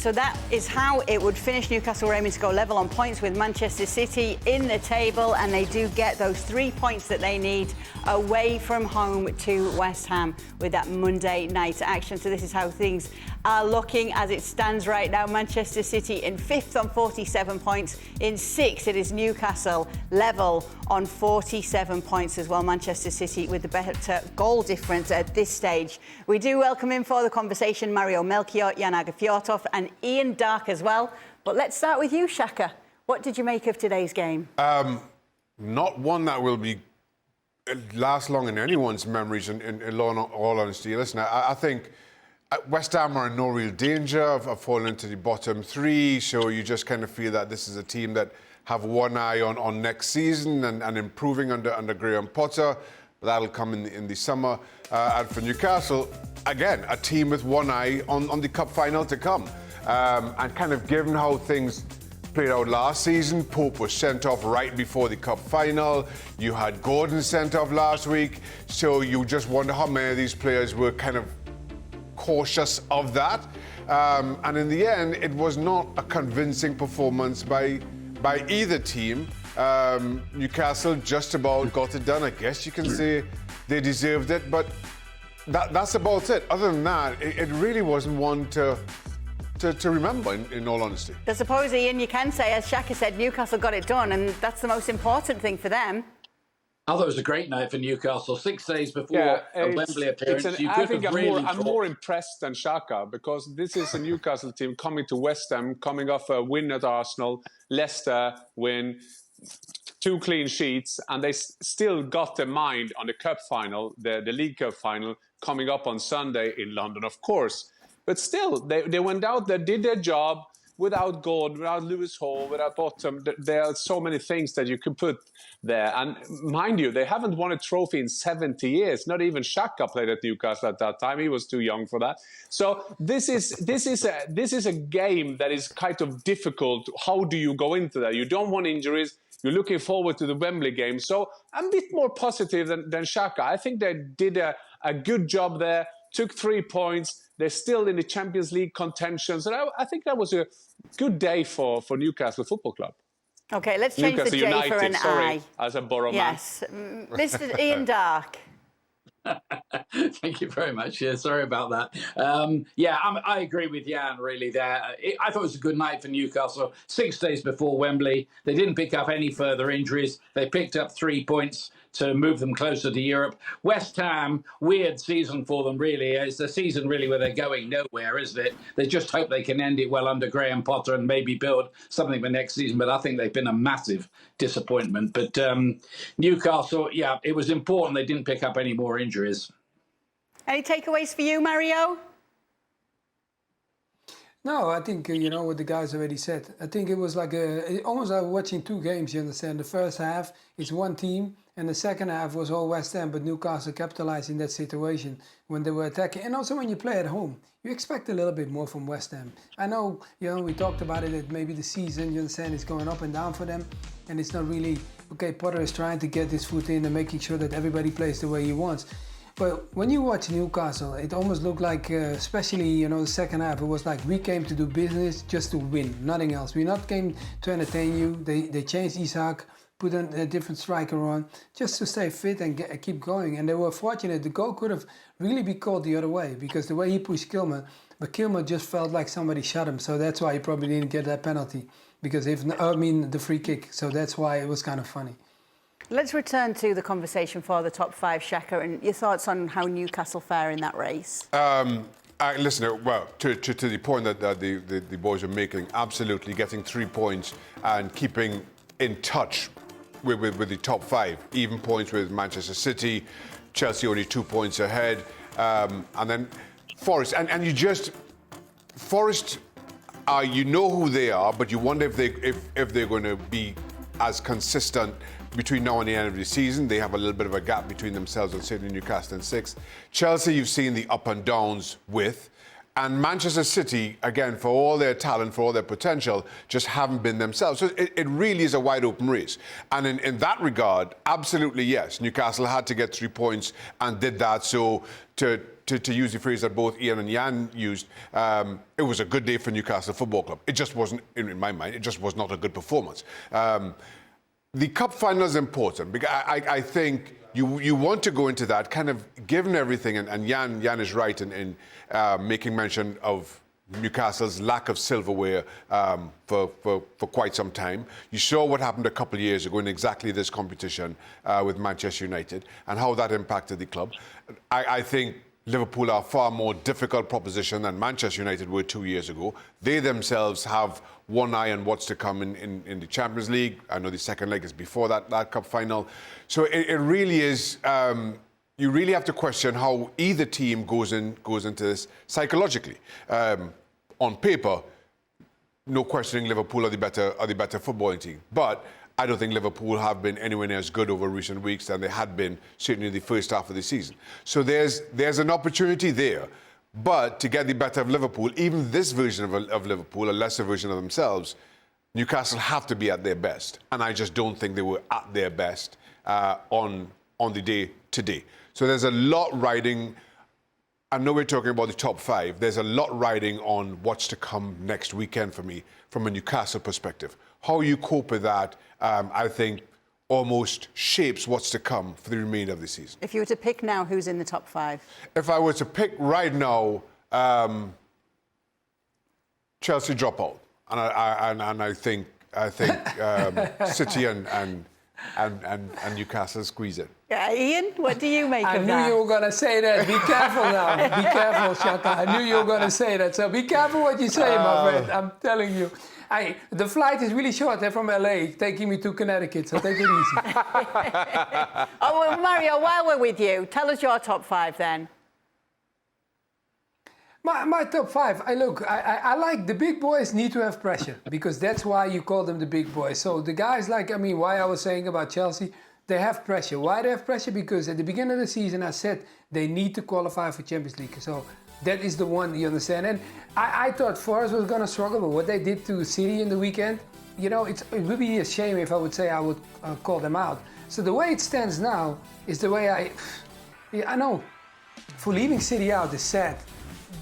So that is how it would finish. Newcastle were aiming to go level on points with Manchester City in the table, and they do get those 3 points that they need away from home to West Ham with that Monday night action. So this is how things are looking as it stands right now. Manchester City in 5th on 47 points. In 6th, it is Newcastle level on 47 points as well. Manchester City with the better goal difference at this stage. We do welcome in for the conversation Mario Melchiot, Aage Fjortoft and Ian Darke as well. But let's start with you, Shaka. What did you make of today's game? Not one that will be last long in anyone's memories, in all honesty. Listen, I think West Ham are in no real danger of falling into the bottom 3, so you just kind of feel that this is a team that have one eye on next season and improving under Graham Potter. That'll come in the summer. And for Newcastle, again, a team with one eye on the cup final to come. And kind of given how things played out last season, Pope was sent off right before the cup final. You had Gordon sent off last week. So you just wonder how many of these players were kind of cautious of that. And in the end, it was not a convincing performance by either team. Newcastle just about got it done. I guess you can say they deserved it, but that's about it. Other than that, it really wasn't one to remember, in all honesty. I suppose, Ian, you can say, as Shaka said, Newcastle got it done, and that's the most important thing for them. I thought it was a great night for Newcastle. 6 days before a Wembley appearance. I think I'm more impressed than Shaka, because this is a Newcastle team coming to West Ham, coming off a win at Arsenal, Leicester win, 2 clean sheets, and they still got their mind on the cup final, the League Cup final, coming up on Sunday in London, of course. But still, they went out there, did their job without Gordon, without Lewis Hall, without Bottom. There are so many things that you could put there. And mind you, they haven't won a trophy in 70 years. Not even Shaka played at Newcastle at that time. He was too young for that. So this is a game that is kind of difficult. How do you go into that? You don't want injuries. You're looking forward to the Wembley game. So I'm a bit more positive than Shaka. I think they did a good job there, took 3 points. They're still in the Champions League contention. So I think that was a good day for Newcastle Football Club. OK, let's change Newcastle the J United, for an sorry, I. As a borough yes. Mr. Ian Darke. Thank you very much. Yeah, sorry about that. I agree with Jan, really, there. I thought it was a good night for Newcastle. 6 days before Wembley. They didn't pick up any further injuries. They picked up 3 points to move them closer to Europe. West Ham, weird season for them, really. It's a season, really, where they're going nowhere, isn't it? They just hope they can end it well under Graham Potter and maybe build something for next season. But I think they've been a massive disappointment. But Newcastle, yeah, it was important they didn't pick up any more injuries. Any takeaways for you, Mario? No, I think, what the guys already said. I think it was like almost like watching 2 games, you understand. The first half is one team, and the second half was all West Ham, but Newcastle capitalized in that situation when they were attacking. And also when you play at home, you expect a little bit more from West Ham. I know, we talked about it, that maybe the season, you understand, is going up and down for them, and it's not really, okay, Potter is trying to get his foot in and making sure that everybody plays the way he wants. But when you watch Newcastle, it almost looked like, especially, the second half, it was like we came to do business just to win, nothing else. We not came to entertain you. They changed Isaac, put a different striker on, just to stay fit and keep going. And they were fortunate. The goal could have really been called the other way, because the way he pushed Kilman, but Kilman just felt like somebody shot him. So that's why he probably didn't get that penalty, because the free kick. So that's why it was kind of funny. Let's return to the conversation for the top 5, Shaka, and your thoughts on how Newcastle fare in that race. Listen, well, to the point that the boys are making, absolutely getting 3 points and keeping in touch with the top 5, even points with Manchester City, Chelsea only 2 points ahead, and then Forest, and you just Forest, you know who they are, but you wonder if they're going to be as consistent between now and the end of the season. They have a little bit of a gap between themselves and City, Newcastle in 6th. Chelsea, you've seen the up and downs with. And Manchester City, again, for all their talent, for all their potential, just haven't been themselves. So it really is a wide open race. And in that regard, absolutely yes, Newcastle had to get 3 points and did that. So to to use the phrase that both Ian and Jan used, it was a good day for Newcastle Football Club. It just wasn't, in my mind, it just was not a good performance. The cup final is important because I think you want to go into that kind of given everything, and Jan is right in making mention of Newcastle's lack of silverware for quite some time. You saw what happened a couple of years ago in exactly this competition with Manchester United and how that impacted the club. I think Liverpool are a far more difficult proposition than Manchester United were 2 years ago. They themselves have one eye on what's to come in the Champions League. I know the second leg is before that cup final. So it really is... you really have to question how either team goes into this psychologically. On paper, no questioning Liverpool are the better footballing team. But I don't think Liverpool have been anywhere near as good over recent weeks than they had been certainly in the first half of the season. So there's an opportunity there. But to get the better of Liverpool, even this version of Liverpool, a lesser version of themselves, Newcastle have to be at their best. And I just don't think they were at their best on the day today. So there's a lot riding. I know we're talking about the top five. There's a lot riding on what's to come next weekend for me from a Newcastle perspective. How you cope with that, I think, almost shapes what's to come for the remainder of the season. If you were to pick now, who's in the top five? If I were to pick right now, Chelsea drop out, and I think City and Newcastle squeeze it. Yeah, Ian, what do you make of that? I knew you were going to say that. Be careful now. Be careful, Shaka. I knew you were going to say that. So be careful what you say, my friend. I'm telling you. The flight is really short from LA, taking me to Connecticut, so take it easy. Oh, well, Mario, while we're with you, tell us your top five then. My top five, I like the big boys need to have pressure because that's why you call them the big boys. So the guys why I was saying about Chelsea, they have pressure. Why they have pressure? Because at the beginning of the season I said they need to qualify for Champions League. So that is the one, you understand? And I thought Forest was going to struggle, but what they did to City in the weekend, it would be a shame if I would say I would call them out. So the way it stands now is the way I know for leaving City out is sad.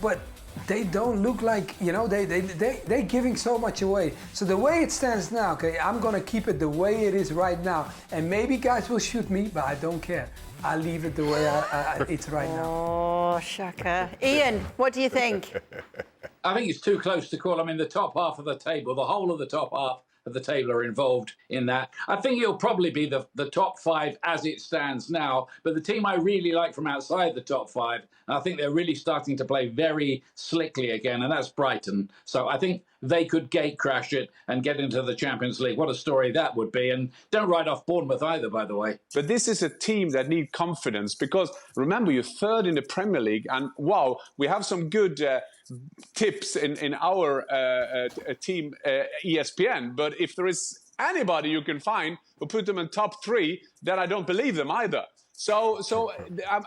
But they don't look like, they're giving so much away. So the way it stands now, okay, I'm going to keep it the way it is right now. And maybe guys will shoot me, but I don't care. I'll leave it the way it's right now. Oh, Shaka. Ian, what do you think? I think it's too close to call. I mean, the top half of the table, the whole of the top half of the table are involved in that. I think it'll probably be the top five as it stands now. But the team I really like from outside the top five, and I think they're really starting to play very slickly again, and that's Brighton. So I think they could gate crash it and get into the Champions League. What a story that would be. And don't write off Bournemouth either, by the way. But this is a team that need confidence because, remember, you're third in the Premier League. And, wow, we have some good tips in our team, ESPN. But if there is anybody you can find who put them in top three, then I don't believe them either. So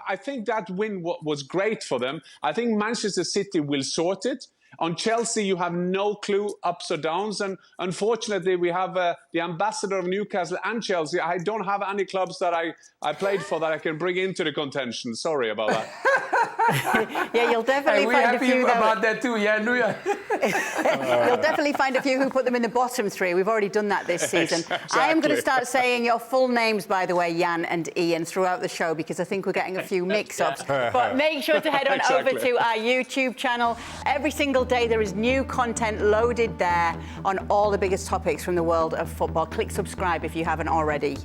I think that win was great for them. I think Manchester City will sort it. On Chelsea, you have no clue ups or downs. And unfortunately, we have the ambassador of Newcastle and Chelsea. I don't have any clubs that I played for that I can bring into the contention. Sorry about that. Yeah, you'll definitely find a few. We're happy about that too, yeah. You'll definitely find a few who put them in the bottom three. We've already done that this season. Exactly. I am going to start saying your full names, by the way, Jan and Ian, throughout the show because I think we're getting a few mix-ups. But make sure to head on over to our YouTube channel. Every single day there is new content loaded there on all the biggest topics from the world of football. Click subscribe if you haven't already.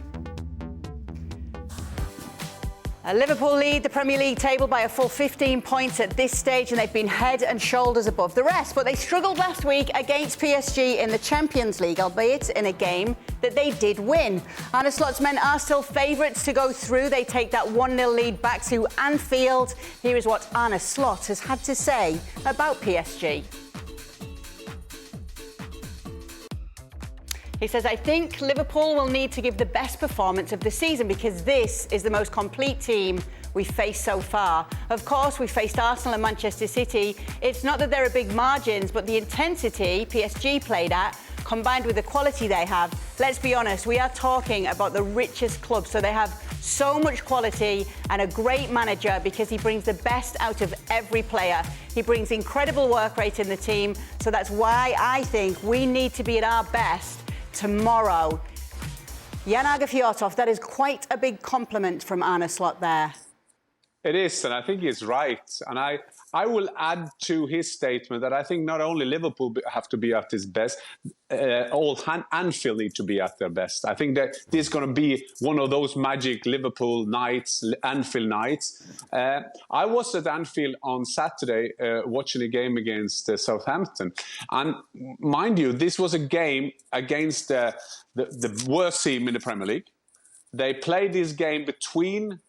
Liverpool lead the Premier League table by a full 15 points at this stage, and they've been head and shoulders above the rest. But they struggled last week against PSG in the Champions League, albeit in a game that they did win. Arne Slot's men are still favourites to go through. They take that 1-0 lead back to Anfield. Here is what Arne Slot has had to say about PSG. He says, I think Liverpool will need to give the best performance of the season because this is the most complete team we've faced so far. Of course, we faced Arsenal and Manchester City. It's not that there are big margins, but the intensity PSG played at, combined with the quality they have, let's be honest, we are talking about the richest club. So they have So much quality and a great manager because he brings the best out of every player. He brings incredible work rate in the team. So that's why I think we need to be at our best tomorrow. Aage Fjortoft, that is quite a big compliment from Arne Slot there. It is, and I think he's right. And I will add to his statement that I think not only Liverpool have to be at its best, all Anfield need to be at their best. I think that this is going to be one of those magic Liverpool nights, Anfield nights. I was at Anfield on Saturday watching a game against Southampton. And mind you, this was a game against the worst team in the Premier League. They played this game between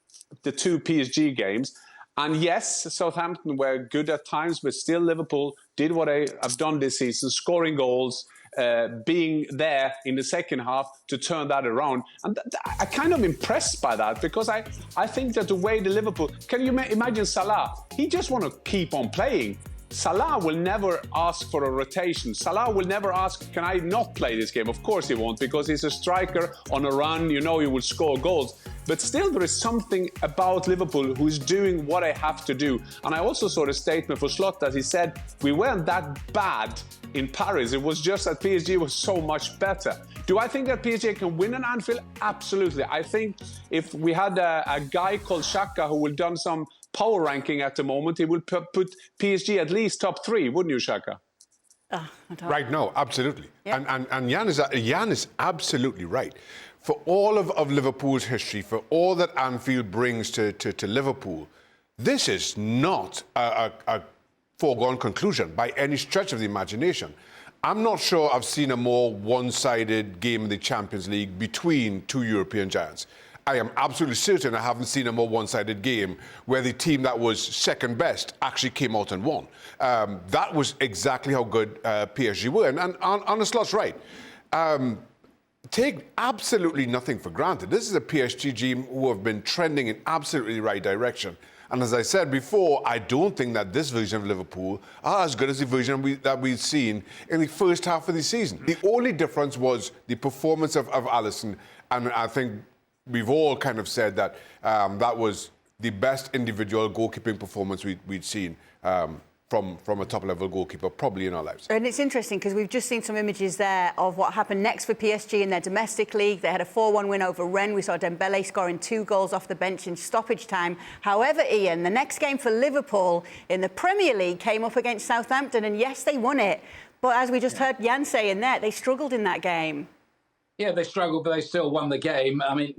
the two PSG games. And yes, Southampton were good at times, but still Liverpool did what they have done this season, scoring goals, being there in the second half to turn that around. And I'm kind of impressed by that because I think that the way the Liverpool... Can you imagine Salah? He just want to keep on playing. Salah will never ask for a rotation. Salah will never ask, can I not play this game? Of course he won't, because he's a striker on a run. You know he will score goals. But still, there is something about Liverpool who's doing what they have to do. And I also saw the statement for Slot that he said, we weren't that bad in Paris. It was just that PSG was so much better. Do I think that PSG can win an Anfield? Absolutely. I think if we had a guy called Shaka who will done some power ranking at the moment, he will put PSG at least top 3, wouldn't you, Shaka? Right, no, absolutely. Yeah. And Jan is absolutely right. For all of Liverpool's history, for all that Anfield brings to Liverpool, this is not a foregone conclusion by any stretch of the imagination. I'm not sure I've seen a more one-sided game in the Champions League between two European giants. I am absolutely certain I haven't seen a more one-sided game where the team that was second best actually came out and won. That was exactly how good PSG were. And Arne Slot's right. Take absolutely nothing for granted. This is a PSG team who have been trending in absolutely the right direction. And as I said before, I don't think that this version of Liverpool are as good as the version that we've seen in the first half of the season. The only difference was the performance of Alisson, and I think we've all kind of said that that was the best individual goalkeeping performance we'd seen from a top-level goalkeeper probably in our lives. And it's interesting because we've just seen some images there of what happened next for PSG in their domestic league. They had a 4-1 win over Rennes. We saw Dembele scoring 2 goals off the bench in stoppage time. However, Ian, the next game for Liverpool in the Premier League came up against Southampton, and yes, they won it. But as we just heard Jan say in there, they struggled in that game. Yeah, they struggled, but they still won the game. I mean,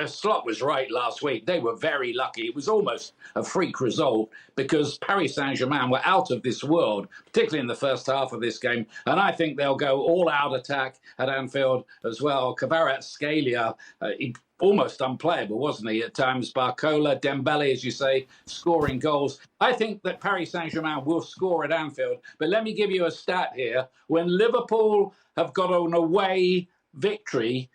Slot was right last week. They were very lucky. It was almost a freak result because Paris Saint-Germain were out of this world, particularly in the first half of this game. And I think they'll go all-out attack at Anfield as well. Kvaratskhelia, almost unplayable, wasn't he, at times? Barcola, Dembele, as you say, scoring goals. I think that Paris Saint-Germain will score at Anfield. But let me give you a stat here. When Liverpool have got an away victory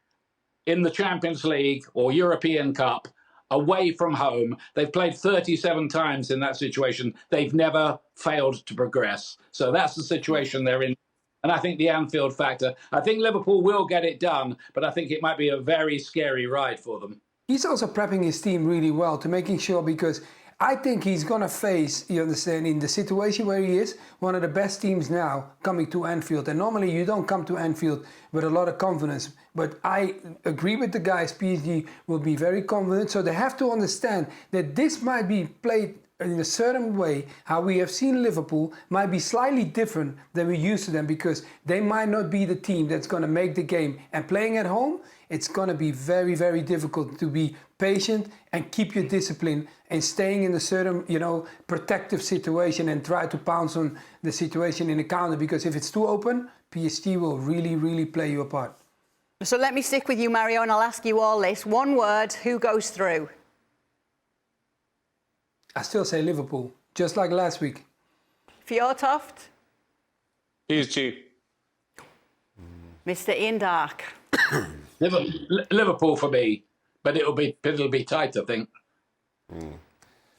in the Champions League or European Cup away from home, they've played 37 times in that situation. They've never failed to progress. So that's the situation they're in. And I think the Anfield factor, I think Liverpool will get it done, but I think it might be a very scary ride for them. He's also prepping his team really well to making sure, because I think he's going to face, you understand, in the situation where he is, one of the best teams now coming to Anfield. And normally you don't come to Anfield with a lot of confidence. But I agree with the guys, PSG will be very confident. So they have to understand that this might be played in a certain way. How we have seen Liverpool might be slightly different than we used to them, because they might not be the team that's going to make the game. And playing at home, it's going to be very, very difficult to be patient and keep your discipline and staying in a certain, protective situation and try to pounce on the situation in the counter, because if it's too open, PSG will really, really play you apart. So let me stick with you, Mario, and I'll ask you all this. One word, who goes through? I still say Liverpool, just like last week. Fjortoft? PSG. Mr. Ian Darke? Liverpool for me, but it'll be tight, I think.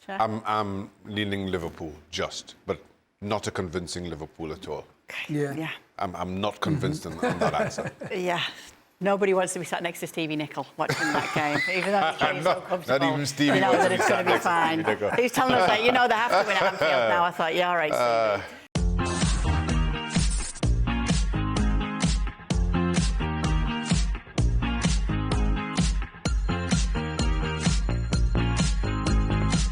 I'm leaning Liverpool, but not a convincing Liverpool at all. Okay. Yeah. I'm not convinced on that answer. Yeah. Nobody wants to be sat next to Stevie Nicol watching that game, even though he's so comfortable. Not even Stevie you know wants that to be it's going sat to be next to fine. Stevie Nicol. He's telling us that, they have to win at Anfield now. I thought, yeah, all right, Stevie.